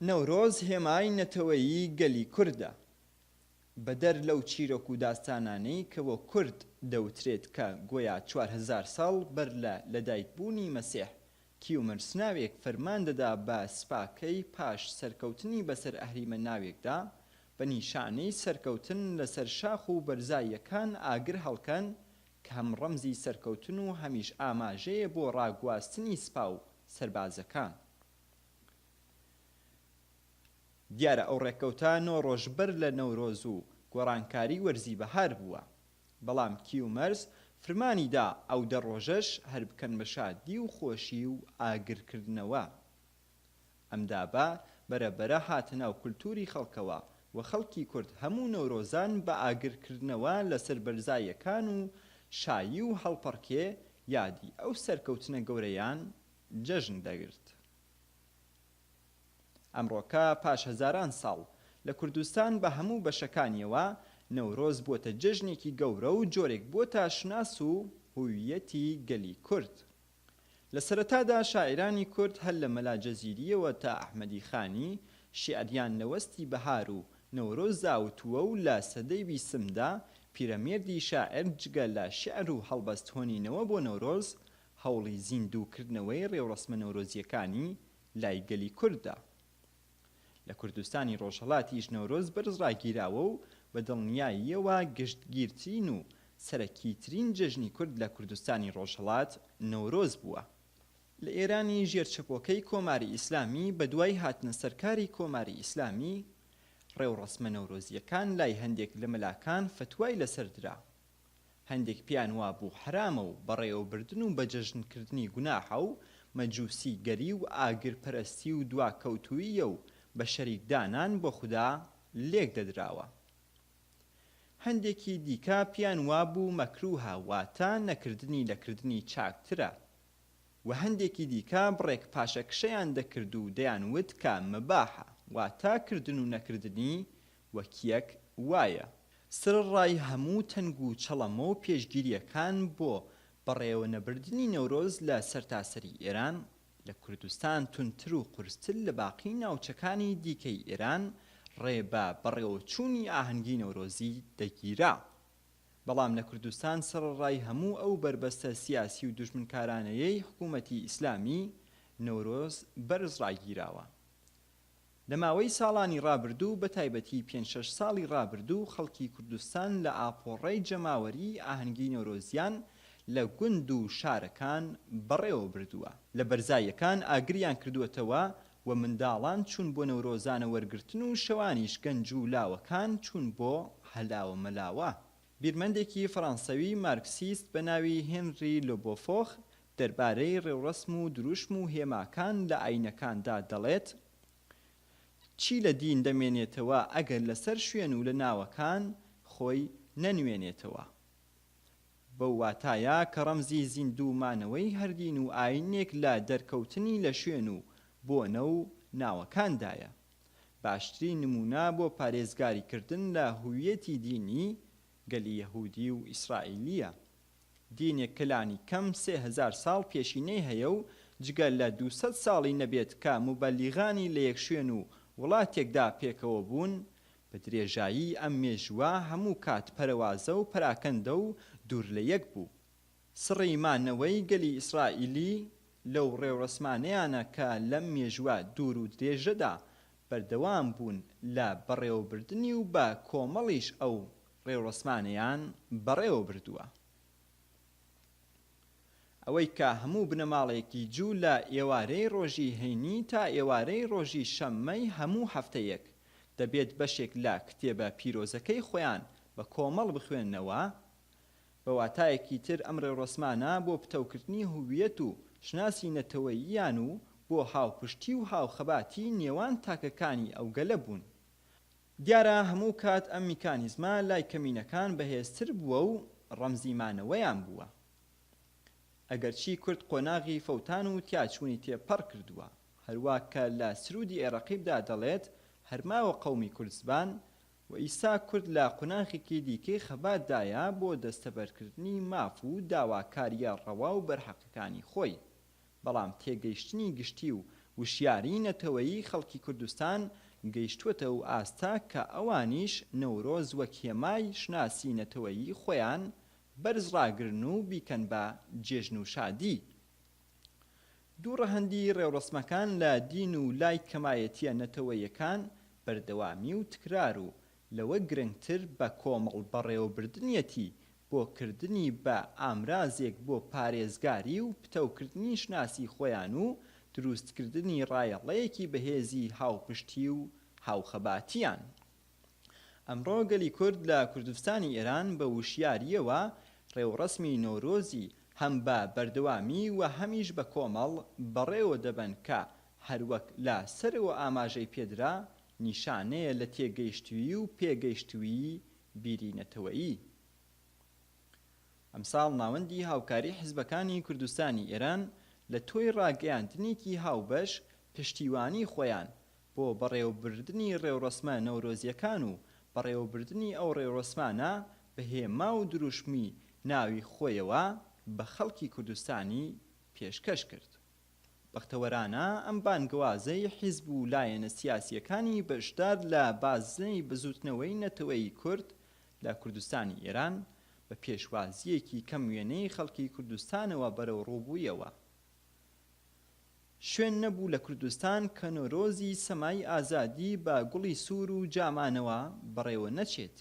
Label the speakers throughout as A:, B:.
A: نەورۆز هێمای نەتەوەیی گەلی کوردە. بەدەر لەو چیرۆک و داستانانەی کە بۆ کورد دەوترێت کە گۆیا 4000 ساڵ بەر لە لەدایکبوونی مەسیح کیومرس ناوێک فەرمان دەدا بە سپاکەی پاش سەرکەوتنی بەسەر ئەهریمە ناوێکدا بە نیشانەی سەرکەوتن لەسەر شاخ و بەرزاییەکان ئاگر هەڵکەن کە هەم ڕەمزی سەرکەوتن و هەمیش ئاماژەیە بۆ ڕاگواستنی سپا و سەربازەکان. دیارە ئەو ڕێکەوتە 9 ڕۆژ بەر لە نەورۆز و گۆڕانکاری وەرزی بەهار بووە، بەڵام کیومەرس فرمانیدا ئەو 10 ڕۆژەش هەر بکەن بە شادی و خۆشی و ئاگرکردنەوە. ئەم دابە بەرەبەرە هاتە ناو کولتوری خەڵکەوە و خەڵکی کورد هەموو نەورۆزان بە ئاگرکردنەوە لەسەر بەرزاییەکان و شایی و هەڵپەڕکێ یادی ئەو سەرکەوتنە گەورەیان جەژن دەگرت. ئەمڕۆکە پاش هەزاران ساڵ لە کوردستان بە هەموو بەشەکانیەوە نەورۆز بۆتە جەژنێکی گەورە و جۆرێک بۆتە شناس و هویەتی گەلی کورد. لە سەرەتادا شاعیرانی کورد هەر لە مەلا جەزیریەوە تا ئەحمەدی خانی شیعریان لە وەستی بەهار و نەورۆز زاوتووە و لە سەدەی 20دا پیرەمێردی شاعر جگە لە شیعر و هەڵبەست هۆنینەوە بۆ نەورۆز هەوڵی زیندووکردنەوەی ڕێوڕەسمە نەورۆزیەکانی لای گەلی کوردە. لە کوردستانی ڕۆژهەڵاتیش نەورۆز بەرز ڕاگیراوە و بە دڵنیاییەوە گشتگیرترین و سەرەکیترین جەژنی کورد لە کوردستانی ڕۆژهەڵات نەورۆز بووە. لە ئێرانی ژێرچەپۆکەی کۆماری ئیسلامی بە دوای هاتنە سەرکاری کۆماری ئیسلامی ڕێوڕەسمە نەورۆزیەکان لای هەندێک لە مەلاکان فتوای لەسەردرا. هەندێک پیان وابوو حرامە و بەڕێوەبردن و بە جەژنکردنی گوناحە و مەجووسی گەری و ئاگرپەرستی و دواکەوتوویە و بە شەریکدانان بۆ خوددا لێک دەدراوە. هەندێکی دیکە پیان وابوو مەکروهە واتە نەکردنی لەکردنی چاکترە و هەندێکی دیکە بڕێک پاشەکشەیان دەکرد و دەیانوت کە مەباحە واتە کردن و نەکردنی وەکیەک وایە. سرڕای هەموو تەنگ و چەڵەمە و پێشگیریەکان بۆ بەڕێوە نەبردنی نەورۆز لە سەرتاسەری ئێران لە کوردستان تونتر و قورستر لە باقی ناوچەکانی دیکەی ئێران ڕێبە بەڕێوەچوونی ئاهەنگی نەورۆزی دەگیرا. بەڵام لە کوردستان سەرڕای هەموو ئەو بربەستە سیاسی و دوژمنکارانەیەی حکوومەتی ئیسلامی نەورۆز بەرز ڕاگیراوە. لە ماوەی ساڵانی ڕابردوو بە تایبەتی 5-6 ساڵی ڕابردوو خەڵکی کوردستان لە ئاپۆڕەی جەماوەری ئاهەنگی نەورۆزیان لە گوند و شارەکان بەڕێوە بردووە. لە بەرزاییەکان ئاگریان کردووەتەوە و منداڵان چوون بۆ نەورۆزانە وەرگرتن و شەوانیش گەنج و لاوەکان چوون بۆ هەلاوە مەلاوە. بیرمەندێکی فەڕەنسەوی مارکسیست بە ناوی هێنری لۆبۆفۆخ دەربارەی ڕێوڕەسم و دروشم و هێماکان لە ئاینەکاندا دەڵێت چی لە دین دەمێنێتەوە ئەگەر لەسەر شوێن و لە ناوەکان خۆی نەنوێنێتەوە. بەو واتایە کە ڕەمزی زیندوومانەوەی هەردین و ئاینێک لە دەرکەوتنی لە شوێن و بۆنە و ناوەکاندایە. باشترین نمونە بۆ پارێزگاریکردن لە هویەتی دینی گەلی یەهودی و ئیسرائیلیە. دینێک کەلانی کەم 3000 ساڵ پێشینەی هەیە و جگە لە 200 ساڵی نەبێت کە موبەلیغانی لە یەک شوێن و وڵاتێکدا پێکەوە بوون، بە درێژایی ئەم مێژووە هەموو کات پەرەوازە و پەراکەندە و دوور لە یەک بوو. سڕی مانەوەی گەلی ئیسرائیلی لەو ڕێوڕەسمانەیانە کە لەم مێژووە دوور و درێژەدا بەردەوام بوون لە بەڕێوەبردنی و بە کۆمەڵیش ئەو ڕێوڕەسمانەیان بەڕێوە بردووە. ئەوەی کە هەموو بنەماڵێکی جوو لە ئێوارەی ڕۆژی هەینی تا ئێوارەی ڕۆژی شەممەی هەموو هەفتەیەک دەبێت بەشێک لە کتێبە پیرۆزەکەی خۆیان بە کۆمەڵ بخوێننەوە، بە واتایەکی تر ئەم ڕێوڕەسمانە بۆ پتەوکردنی هویەت و شناسی نەتەوەییان و بۆ هاوپشتی و هاوخەباتی نێوان تاکەکانی ئەو گەلە بوون. دیارە هەموو کات ئەم میکانیزمە لای کەمینەکان بەهێزتر بووە و ڕەمزیمانەوەیان بووە. ئەگەرچی کورد قۆناغی فەوتان و تیاچوونی تێپەڕ کردووە، هەروە کە لە سرودی عێراقیبدا دەڵێت هەرماوە قەومی کوردستان و ئیسا کورد لە قۆناغێکی دیکەی خەباتدایە بۆ دەستەبەرکردنی ماف و داواکاریە ڕەوا و بەرحەقەکانی خۆی. بەڵام تێگەیشتنی گشتی و وشیاری نەتەوەیی خەڵکی کوردستان گەیشتووەتە و ئاستا کە ئەوانیش نەورۆز وەک هێمای شناسی نەتەوەیی خۆیان بەرز ڕاگرن و بیکەن بە جێژن و شادی. دوو ڕەهەندی ڕێوڕسمەکان لە دین و لای کەمایەتیە نەتەوەیەکان بەردەوامی و تکرار و لەوە گرنگتر بە کۆمەڵ بەڕێوەبردنیەتی بۆ کردنی بە ئامرازێک بۆ پارێزگاری و پتەوکردنی شناسی خۆیان و دروستکردنی ڕایەڵەیەکی بەهێزی هاوپشتی و هاوخەباتیان. ئەمڕۆ گەلی کورد لە کوردستانی ئێران بە وشیاریەوە ڕێوڕسمی نۆرۆزی هەم بە بەردەوامی و هەمیش بە کۆمەڵ بەڕێوە دەبن کە هەروەک لە سەرەوە ئاماژەی پێدرا نیشانەیە لە تێگەیشتووی و پێگەیشتووی بیرینەتەوەیی. ئەمساڵ ناوەندی هاوکاری حیزبەکانی کوردستانی ئێران لە تۆی ڕاگەیاندنێکی هاوبەش پشتیوانی خۆیان بۆ بەڕێوەبردنی ڕێوڕسمە نەورۆزیەکان و بەڕێوەبردنی ئەو ڕێوڕسمانە بە هێما و دروشمی ناوی خۆیەوە بە خەڵکی کوردستانی پێشکەش کرد. بەختەوەرانە ئەم بانگوازەی حیزب و لایەنە سیاسیەکانی بەشدار لە بازنەی بزوتنەوەی نەتەوەی کورد لە کوردستانی ئێران بە پێشوازیەکی کەم وێنەی خەڵکی کوردستانەوە بەرەو ڕووبوویەوە. شوێن نەبوو لە کوردستان کە نۆرۆزی سەمای ئازادی بە گوڵی سوور و جامانەوە بەڕێوە نەچێت.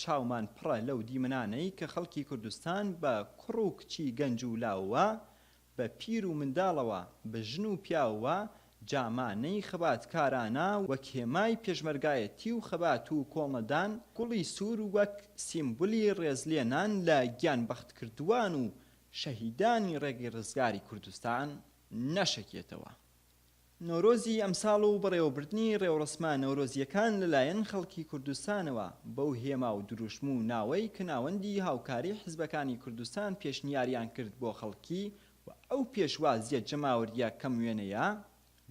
A: چاومان پڕە لەو دیمەنانەی کە خەڵکی کوردستان بە کوڕ و کچی گەنج و لاوە بە پیر و منداڵەوە بە ژن و پیاوە جامانەی خەباتکارانە وەک هێمای پێشمەرگایەتی و خەبات و کۆڵنەدان گوڵی سوور وەک سیمبولی ڕێزلێنان لە گیانبەختکردوان و شەهیدانی ڕێگەی ڕزگاری کوردستان نەشەکێتەوە. نۆرۆزی ئەمساڵ و بەڕێوەبردنی ڕێوڕسمە نەورۆزیەکان لەلایەن خەڵکی کوردستانەوە بەو هێما و دروشم و ناوەی کە ناوەندی هاوکاری حیزبەکانی کوردستان پێشنیاریان کرد بۆ خەڵکی و ئەو پێشوازیە جەماوەریە کەم وێنەیە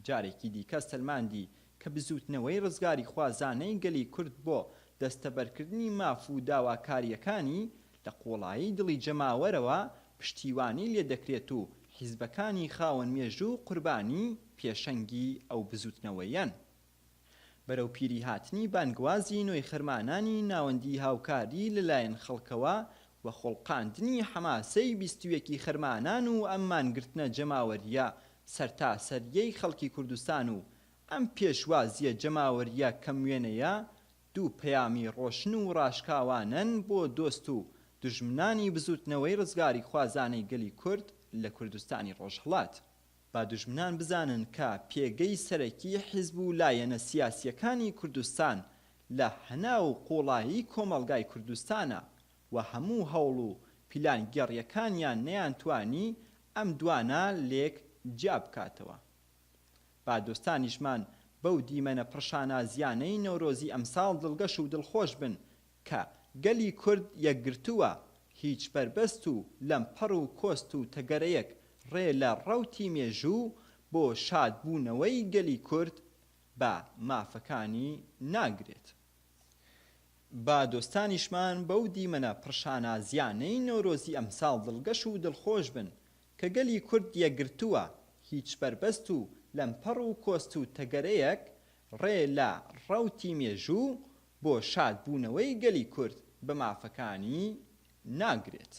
A: جارێکی دیکە سەلماندی کە بزوتنەوەی ڕزگاری خوازانەی گەلی کورد بۆ دەستەبەرکردنی ماف و داواکاریەکانی لە قۆڵایی دڵی جەماوەرەوە پشتیوانی لێ دەکرێت و حیزبەکانی خاوەن مێژ و قوربانی پێشەنگی ئەو بزوتنەوەیەن. بەرەو پیری هاتنی بانگوازی نوێی خەرمانانی ناوەندی هاوکاری لەلایەن خەڵکەوە و خۆڵقاندنی حەماسەی بیستویەکی خەرمانان و ئەممانگرتنە جەماوەریە سەرتاسەریەی خەڵکی کوردستان و ئەم پێشوازیە جەماوەریە کەم وێنەیە دوو پەیامی ڕۆشن و ڕاشکاوانن بۆ دۆست و دژمنانی بزوتنەوەی ڕزگاری خوازانەی گەلی کورد لە کوردستانی ڕۆژهەڵات. با دژمنان بزانن کە پێگەی سەرەکی حیزب و لایەنە سیاسیەکانی کوردستان لە هەناو قۆڵایی کۆمەڵگای کوردستانە و هەموو هەوڵ و پیلان گەڕیەکانیان نەیانتوانی ئەم دوانە لێک جیا بکاتەوە. با دۆستانیشمان بەو دیمەنە پڕشانازیانەی نەورۆزی ئەمساڵ دڵگەش و دڵخۆش بن کە گەلی کورد یەکگرتووە، هیچ بربەست و لەمپەڕ و کۆست و تەگەرەیەک ڕێ لە ڕەوتی مێژوو بۆ شادبوونەوەی گەلی کورد بە مافەکانی ناگرێت. با دۆستانیشمان بەو دیمەنە پڕشانازیانەی نۆرۆزی ئەمساڵ دڵگەش و دڵخۆش بن کە گەلی کورد یەکگرتووە، هیچ بربەست و لەمپەڕ و کۆست و تەگەرەیەک ڕێ لە ڕەوتی مێژوو بۆ شادبوونەوەی گەلی کورد بە مافەکانی ناگرێت.